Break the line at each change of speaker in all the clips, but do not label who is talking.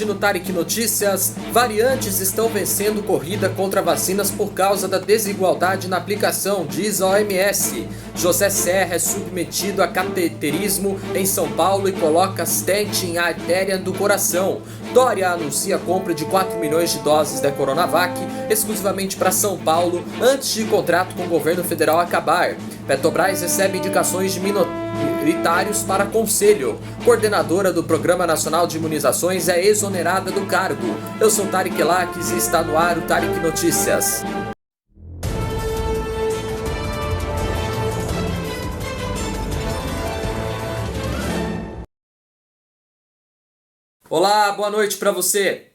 No Tarek Notícias, variantes estão vencendo corrida contra vacinas por causa da desigualdade na aplicação, diz a OMS. José Serra é submetido a cateterismo em São Paulo e coloca stent em artéria do coração. Dória anuncia a compra de 4 milhões de doses da Coronavac exclusivamente para São Paulo antes de contrato com o governo federal acabar. Petrobras recebe indicações de minoritários para conselho. Coordenadora do Programa Nacional de Imunizações é exonerada do cargo. Eu sou Tarek Laques e está no ar o Tarek Notícias. Olá, boa noite para você.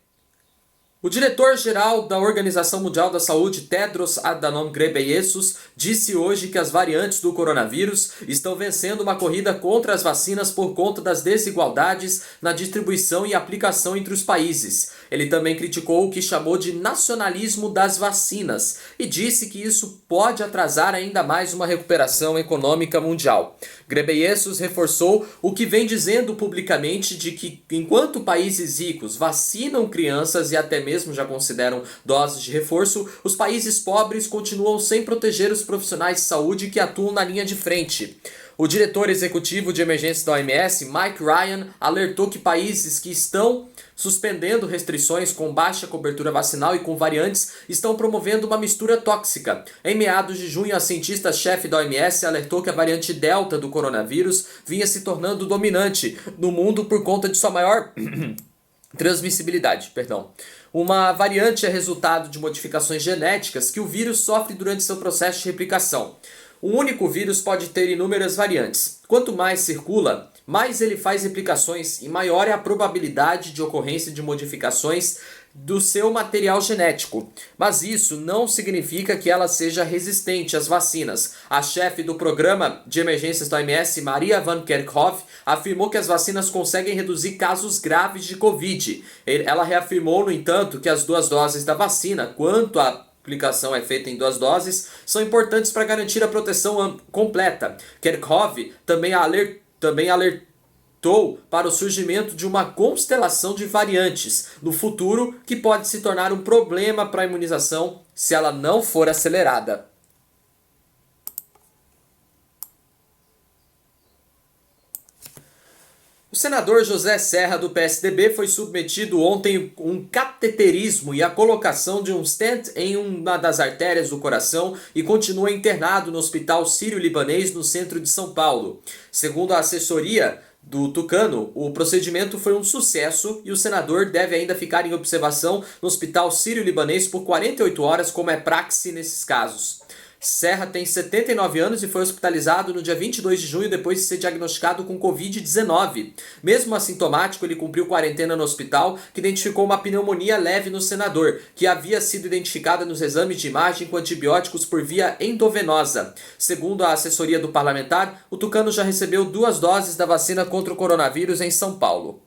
O diretor-geral da Organização Mundial da Saúde, Tedros Adhanom Ghebreyesus, disse hoje que as variantes do coronavírus estão vencendo uma corrida contra as vacinas por conta das desigualdades na distribuição e aplicação entre os países. Ele também criticou o que chamou de nacionalismo das vacinas e disse que isso pode atrasar ainda mais uma recuperação econômica mundial. Ghebreyesus reforçou o que vem dizendo publicamente de que enquanto países ricos vacinam crianças e até mesmo já consideram doses de reforço, os países pobres continuam sem proteger os profissionais de saúde que atuam na linha de frente. O diretor executivo de emergência da OMS, Mike Ryan, alertou que países que estão suspendendo restrições com baixa cobertura vacinal e com variantes estão promovendo uma mistura tóxica. Em meados de junho, a cientista-chefe da OMS alertou que a variante Delta do coronavírus vinha se tornando dominante no mundo por conta de sua maior transmissibilidade. Uma variante é resultado de modificações genéticas que o vírus sofre durante seu processo de replicação. Um único vírus pode ter inúmeras variantes. Quanto mais circula, mais ele faz replicações e maior é a probabilidade de ocorrência de modificações do seu material genético. Mas isso não significa que ela seja resistente às vacinas. A chefe do programa de emergências da OMS, Maria Van Kerkhove, afirmou que as vacinas conseguem reduzir casos graves de Covid. Ela reafirmou, no entanto, que as 2 doses da vacina, quanto a aplicação é feita em 2 doses, são importantes para garantir a proteção completa. Kerkhove também alertou para o surgimento de uma constelação de variantes no futuro que pode se tornar um problema para a imunização se ela não for acelerada. O senador José Serra, do PSDB, foi submetido ontem a um cateterismo e a colocação de um stent em uma das artérias do coração e continua internado no Hospital Sírio-Libanês, no centro de São Paulo. Segundo a assessoria do Tucano, o procedimento foi um sucesso e o senador deve ainda ficar em observação no Hospital Sírio-Libanês por 48 horas, como é praxe nesses casos. Serra tem 79 anos e foi hospitalizado no dia 22 de junho depois de ser diagnosticado com Covid-19. Mesmo assintomático, ele cumpriu quarentena no hospital, que identificou uma pneumonia leve no senador, que havia sido identificada nos exames de imagem com antibióticos por via endovenosa. Segundo a assessoria do parlamentar, o Tucano já recebeu 2 doses da vacina contra o coronavírus em São Paulo.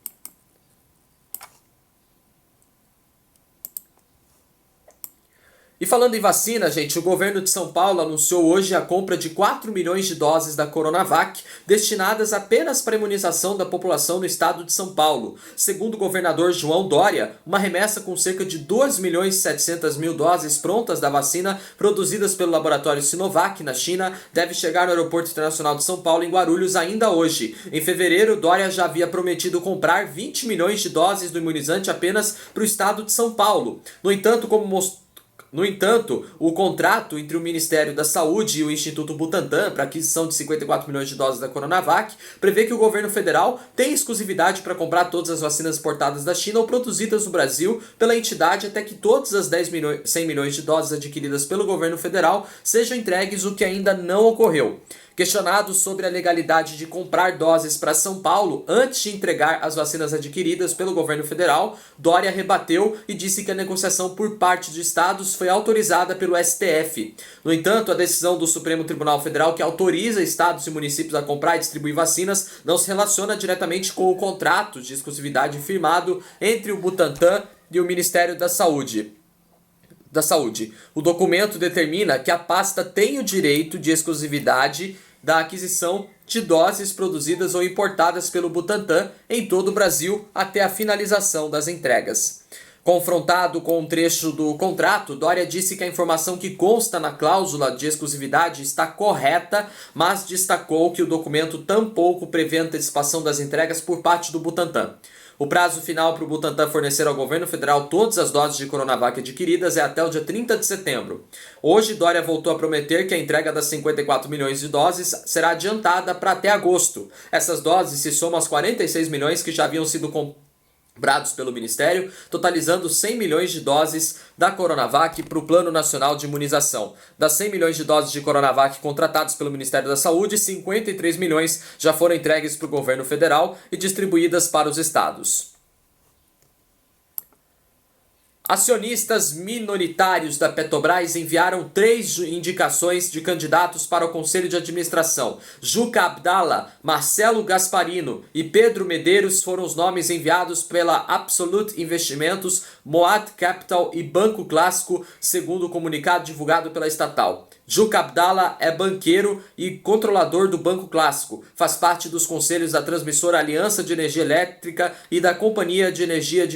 E falando em vacina, gente, o governo de São Paulo anunciou hoje a compra de 4 milhões de doses da Coronavac, destinadas apenas para a imunização da população no estado de São Paulo. Segundo o governador João Dória, uma remessa com cerca de 2 milhões e 700 mil doses prontas da vacina produzidas pelo laboratório Sinovac na China deve chegar no Aeroporto Internacional de São Paulo em Guarulhos ainda hoje. Em fevereiro, Dória já havia prometido comprar 20 milhões de doses do imunizante apenas para o estado de São Paulo. No entanto, o contrato entre o Ministério da Saúde e o Instituto Butantan para aquisição de 54 milhões de doses da Coronavac prevê que o governo federal tem exclusividade para comprar todas as vacinas importadas da China ou produzidas no Brasil pela entidade até que todas as 100 milhões de doses adquiridas pelo governo federal sejam entregues, o que ainda não ocorreu. Questionado sobre a legalidade de comprar doses para São Paulo antes de entregar as vacinas adquiridas pelo governo federal, Dória rebateu e disse que a negociação por parte dos estados foi autorizada pelo STF. No entanto, a decisão do Supremo Tribunal Federal que autoriza estados e municípios a comprar e distribuir vacinas não se relaciona diretamente com o contrato de exclusividade firmado entre o Butantan e o Ministério da Saúde. O documento determina que a pasta tem o direito de exclusividade da aquisição de doses produzidas ou importadas pelo Butantan em todo o Brasil até a finalização das entregas. Confrontado com um trecho do contrato, Dória disse que a informação que consta na cláusula de exclusividade está correta, mas destacou que o documento tampouco prevê antecipação das entregas por parte do Butantan. O prazo final para o Butantan fornecer ao governo federal todas as doses de Coronavac adquiridas é até o dia 30 de setembro. Hoje, Dória voltou a prometer que a entrega das 54 milhões de doses será adiantada para até agosto. Essas doses se somam aos 46 milhões que já haviam sido comprados pelo Ministério, totalizando 100 milhões de doses da Coronavac para o Plano Nacional de Imunização. Das 100 milhões de doses de Coronavac contratadas pelo Ministério da Saúde, 53 milhões já foram entregues para o governo federal e distribuídas para os estados. Acionistas minoritários da Petrobras enviaram 3 indicações de candidatos para o Conselho de Administração. Juca Abdala, Marcelo Gasparino e Pedro Medeiros foram os nomes enviados pela Absolute Investimentos, Moat Capital e Banco Clássico, segundo o comunicado divulgado pela estatal. Juca Abdala é banqueiro e controlador do Banco Clássico. Faz parte dos conselhos da transmissora Aliança de Energia Elétrica e da Companhia de Energia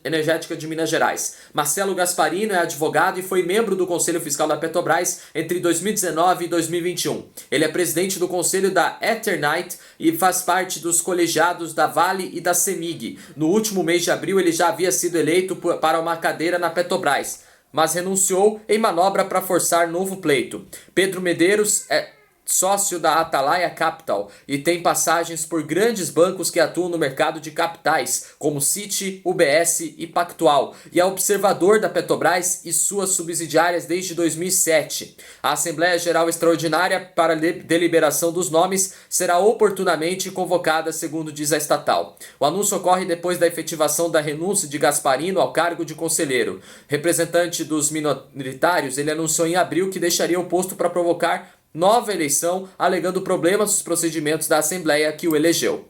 Energética de Minas Gerais. Marcelo Gasparino é advogado e foi membro do Conselho Fiscal da Petrobras entre 2019 e 2021. Ele é presidente do conselho da Eternite e faz parte dos colegiados da Vale e da CEMIG. No último mês de abril, ele já havia sido eleito para uma cadeira na Petrobras, mas renunciou em manobra para forçar novo pleito. Pedro Medeiros é sócio da Atalaia Capital e tem passagens por grandes bancos que atuam no mercado de capitais, como Citi, UBS e Pactual, e é observador da Petrobras e suas subsidiárias desde 2007. A Assembleia Geral Extraordinária para deliberação dos nomes será oportunamente convocada, segundo diz a estatal. O anúncio ocorre depois da efetivação da renúncia de Gasparino ao cargo de conselheiro. Representante dos minoritários, ele anunciou em abril que deixaria o posto para provocar nova eleição, alegando problemas nos procedimentos da Assembleia que o elegeu.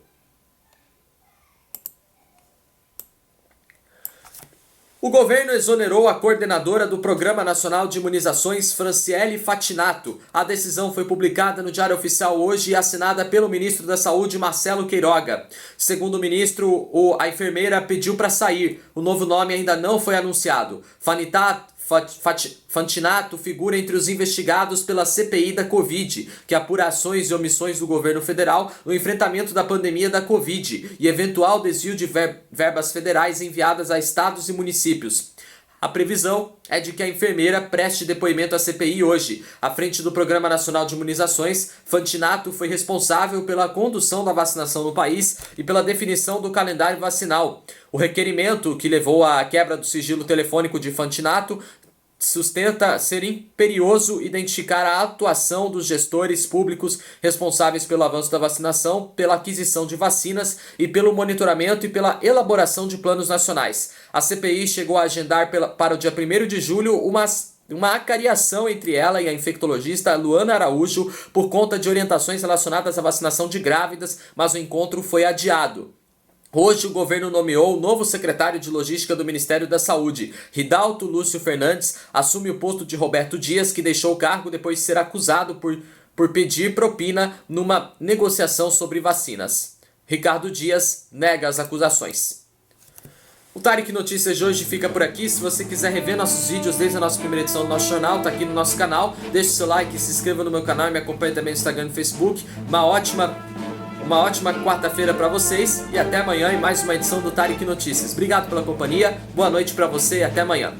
O governo exonerou a coordenadora do Programa Nacional de Imunizações, Franciele Fatinato. A decisão foi publicada no Diário Oficial hoje e assinada pelo ministro da Saúde, Marcelo Queiroga. Segundo o ministro, a enfermeira pediu para sair. O novo nome ainda não foi anunciado. Fatinato figura entre os investigados pela CPI da Covid, que apura ações e omissões do governo federal no enfrentamento da pandemia da Covid e eventual desvio de verbas federais enviadas a estados e municípios. A previsão é de que a enfermeira preste depoimento à CPI hoje. À frente do Programa Nacional de Imunizações, Fatinato foi responsável pela condução da vacinação no país e pela definição do calendário vacinal. O requerimento que levou à quebra do sigilo telefônico de Fatinato sustenta ser imperioso identificar a atuação dos gestores públicos responsáveis pelo avanço da vacinação, pela aquisição de vacinas e pelo monitoramento e pela elaboração de planos nacionais. A CPI chegou a agendar para o dia 1º de julho uma acariação entre ela e a infectologista Luana Araújo por conta de orientações relacionadas à vacinação de grávidas, mas o encontro foi adiado. Hoje o governo nomeou o novo secretário de Logística do Ministério da Saúde. Ridalto Lúcio Fernandes assume o posto de Roberto Dias, que deixou o cargo depois de ser acusado por pedir propina numa negociação sobre vacinas. Ricardo Dias nega as acusações. O Tarek Notícias de hoje fica por aqui. Se você quiser rever nossos vídeos desde a nossa primeira edição do nosso jornal, tá aqui no nosso canal. Deixe seu like, se inscreva no meu canal e me acompanhe também no Instagram e no Facebook. Uma ótima quarta-feira para vocês e até amanhã em mais uma edição do Tarek Notícias. Obrigado pela companhia, boa noite para você e até amanhã.